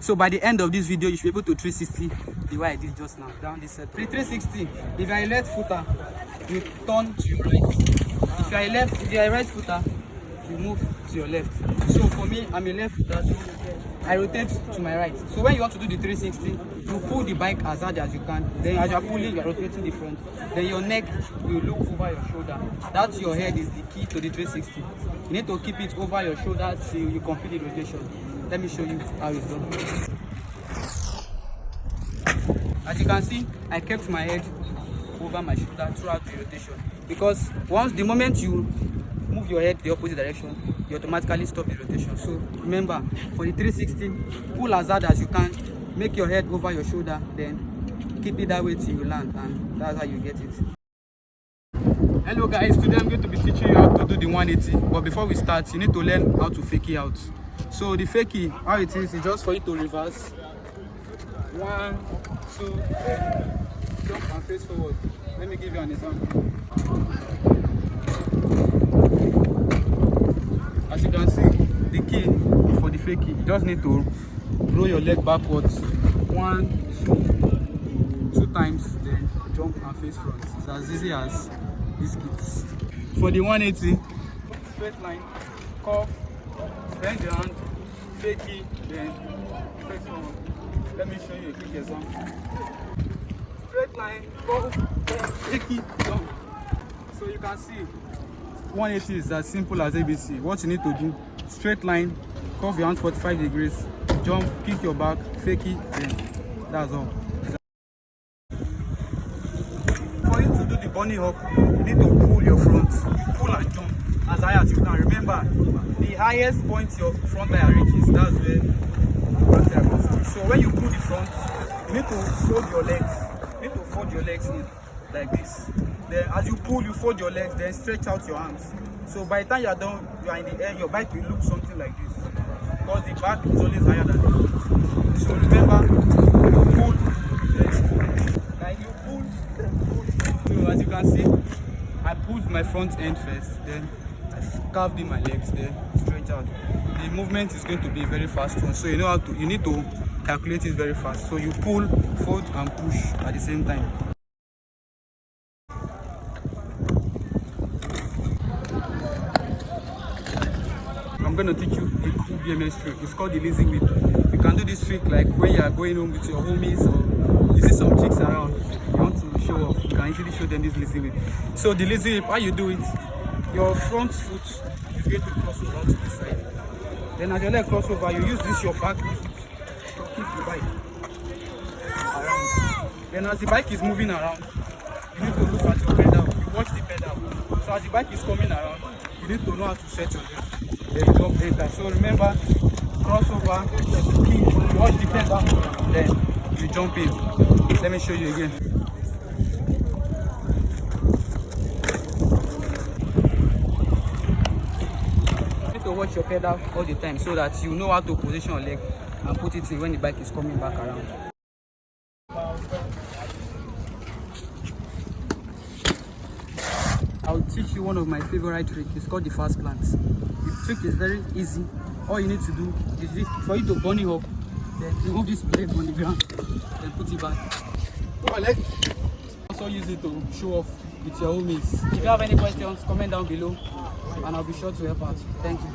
So by the end of this video, you should be able to 360 the way I did just now, down this setup. 360, if you are a left footer, you turn to your right. If you are a right footer, you move to your left. So for me, I'm a left footer, so I rotate to my right. So when you want to do the 360, you pull the bike as hard as you can. Then as you are pulling, you are rotating the front. Then your neck will look over your shoulder. That's your head is the key to the 360. You need to keep it over your shoulder till you complete the rotation. Let me show you how it's done. As you can see, I kept my head over my shoulder throughout the rotation. Because the moment you move your head the opposite direction, you automatically stop the rotation. So remember, for the 360, pull as hard as you can, make your head over your shoulder, then keep it that way till you land, and that's how you get it. Hello guys, today I'm going to be teaching you how to do the 180, but before we start, you need to learn how to fake it out. So the fakie, how it is just for you to reverse. 1, 2, jump and face forward. Let me give you an example. As you can see, the key for the fakie, you just need to roll your leg backwards. 1, 2 times, then jump and face front. It's as easy as this kit. For the 180, straight line, curve, bend your hand, fakie, then face forward. Let me show you a quick example. Straight line, curve, fakie, jump. So you can see 180 is as simple as ABC. What you need to do, straight line, curve your hand 45 degrees, jump, kick your back, fake it, then that's all. For you to do the bunny hop, you need to pull your front. You pull and jump as high as you can. Remember, the highest point your front tire reaches, that's where the front tire goes to. So when you pull the front, you need to fold your legs. You need to fold your legs in like this. Then as you pull, you fold your legs, then stretch out your hands. So by the time you are done, you are in the air, your bike will look something like this. Because the back is always higher than the front. So remember, pull, then like you pull, then pull. So as you can see, I pulled my front end first, then I carved in my legs, then stretch out. The movement is going to be a very fast one. So you need to calculate it very fast. So you pull, fold, and push at the same time. I'm going to teach you a cool BMX trick. It's called the LIZZY whip. You can do this trick like when you are going home with your homies, or you see some chicks around, you want to show off, you can easily show them this LIZZY whip. So the LIZZY whip, how you do it, your front foot is going to cross over to the side. Then as your leg cross over, you use this your back foot to kick the bike around. Then as the bike is moving around, you need to look at your pedal, you watch the pedal. So as the bike is coming around, you need to know how to set your leg. Then you jump later. So remember, crossover, kick, watch the pedal, then you jump in. Let me show you again. You need to watch your pedal all the time so that you know how to position your leg and put it in when the bike is coming back around. I'll teach you one of my favorite tricks. It's called the fast plants. The trick is very easy. All you need to do is this, for you to bunny hop, then remove this leg on the ground, then put it back. Also use it to show off with your homies. If you have any questions, comment down below and I'll be sure to help out. Thank you.